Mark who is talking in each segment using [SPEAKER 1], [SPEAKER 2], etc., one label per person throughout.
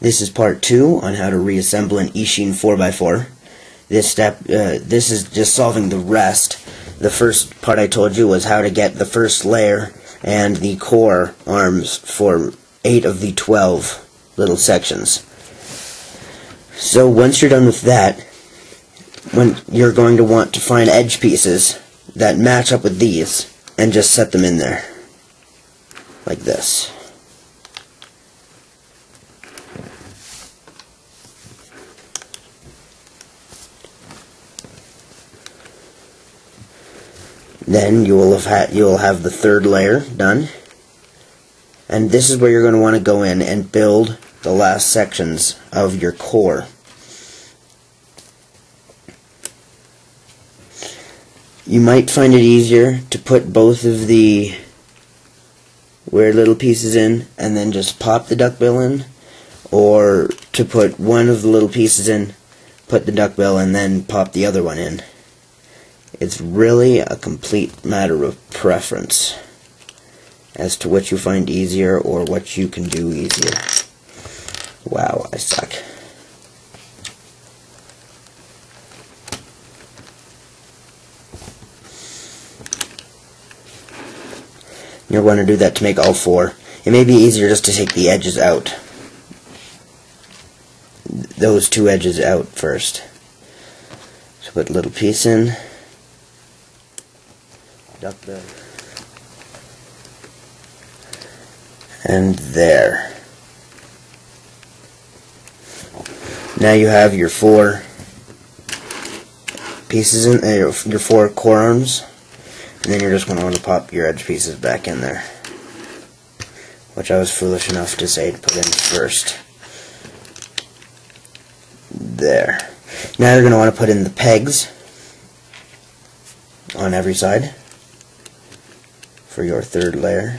[SPEAKER 1] This is part 2 on how to reassemble an Eachine 4x4. This is just solving the rest. The first part I told you was how to get the first layer and the core arms for 8 of the 12 little sections. So once you're done with that, when you're going to want to find edge pieces that match up with these and just set them in there like this. Then you will have the third layer done, and this is where you're going to want to go in and build the last sections of your core. You might find it easier to put both of the weird little pieces in and then just pop the duckbill in, or to put one of the little pieces in, put the duckbill, and then pop the other one in. It's really a complete matter of preference as to what you find easier or what you can do easier. Wow, I suck. You're going to do that to make all 4. It may be easier just to take the edges out. Those 2 edges out first. So put a little piece in. Duckbill. And there. Now you have your 4 pieces in your 4 core arms, and then you're just going to want to pop your edge pieces back in there, which I was foolish enough to say to put in first. There. Now you're going to want to put in the pegs on every side for your third layer.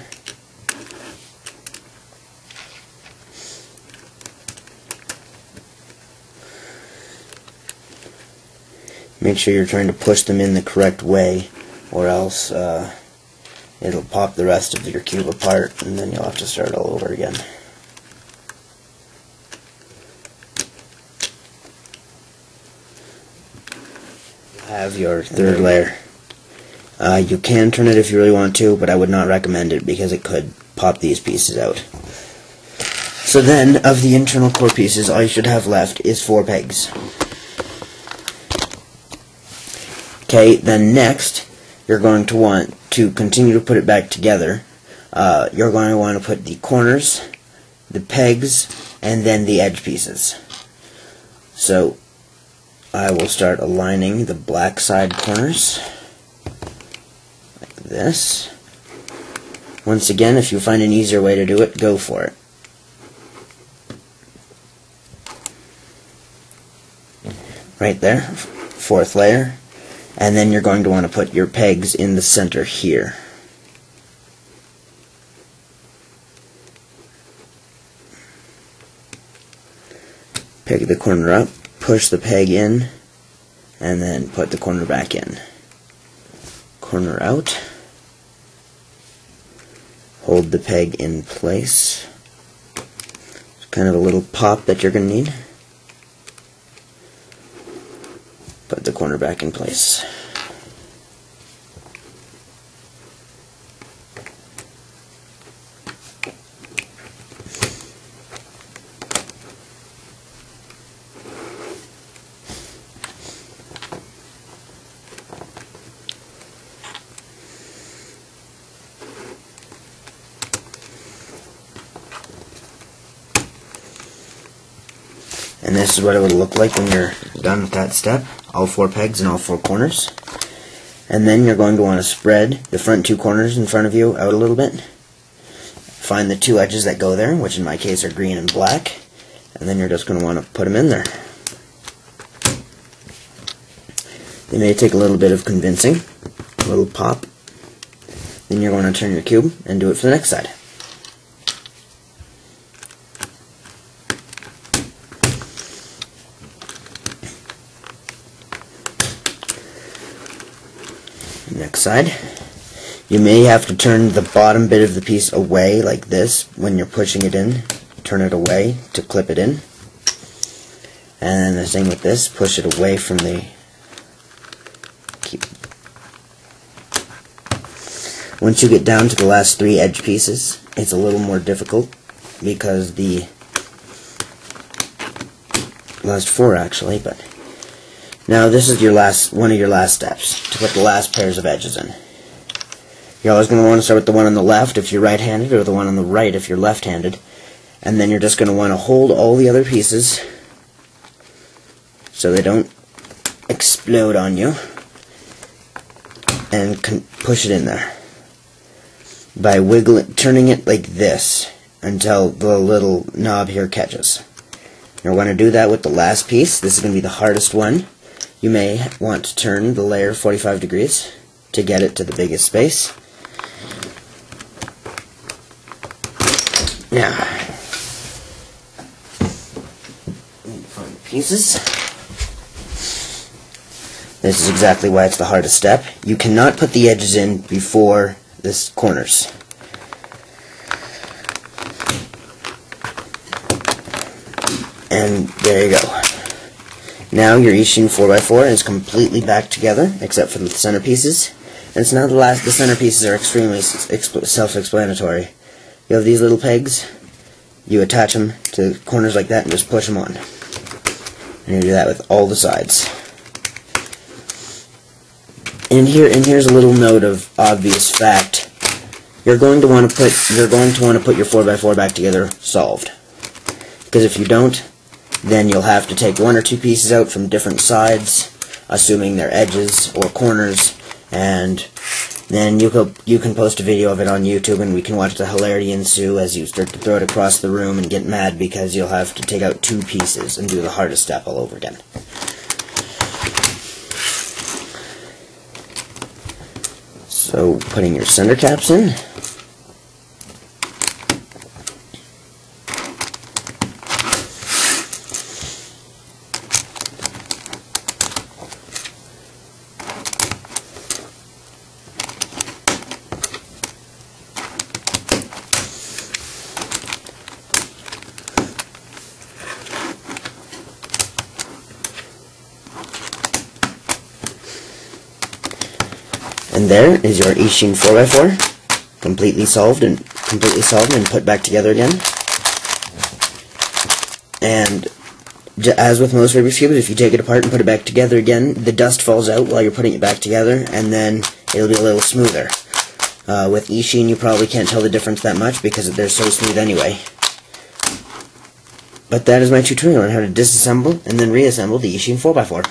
[SPEAKER 1] Make sure you're trying to push them in the correct way, or else it'll pop the rest of your cube apart, and then you'll have to start all over again. Have your third layer. You can turn it if you really want to, but I would not recommend it because it could pop these pieces out. So then, of the internal core pieces, all you should have left is 4 pegs. Okay, then next, you're going to want to continue to put it back together. You're going to want to put the corners, the pegs, and then the edge pieces. So, I will start aligning the black side corners like this. Once again, if you find an easier way to do it, go for it. Right there, 4th layer. And then you're going to want to put your pegs in the center here. Pick the corner up, push the peg in, and then put the corner back in. Corner out. Hold the peg in place. It's kind of a little pop that you're going to need. Put the corner back in place. And this is what it would look like when you're done with that step. All 4 pegs and all 4 corners. And then you're going to want to spread the front 2 corners in front of you out a little bit. Find the 2 edges that go there, which in my case are green and black. And then you're just going to want to put them in there. They may take a little bit of convincing, a little pop. Then you're going to turn your cube and do it for the next side. Next side. You may have to turn the bottom bit of the piece away like this when you're pushing it in turn it away to clip it in. And the same with this, push it away from the Once you get down to the last 3 edge pieces, it's a little more difficult because the last 4 actually, but now this is one of your last steps to put the last pairs of edges in. You're always going to want to start with the one on the left if you're right-handed, or the one on the right if you're left-handed, and then you're just going to want to hold all the other pieces so they don't explode on you, and push it in there by turning it like this until the little knob here catches. You're going to do that with the last piece. This is going to be the hardest one. You may want to turn the layer 45 degrees to get it to the biggest space. Now, find the pieces. This is exactly why it's the hardest step. You cannot put the edges in before the corners. And there you go. Now your Ishin 4x4 is completely back together, except for the center pieces. And it's now the center pieces are extremely self-explanatory. You have these little pegs. You attach them to corners like that and just push them on. And you do that with all the sides. And here's a little note of obvious fact. You're going to want to put your 4x4 back together solved. Because if you don't, then you'll have to take 1 or 2 pieces out from different sides, assuming they're edges or corners, and then you can post a video of it on YouTube, and we can watch the hilarity ensue as you start to throw it across the room and get mad because you'll have to take out 2 pieces and do the hardest step all over again. So, putting your center caps in. And there is your Ishin 4x4, completely solved and put back together again. And as with most Rubik's Cubes, if you take it apart and put it back together again, the dust falls out while you're putting it back together, and then it'll be a little smoother. With Ishin, you probably can't tell the difference that much because they're so smooth anyway. But that is my tutorial on how to disassemble and then reassemble the Ishin 4x4.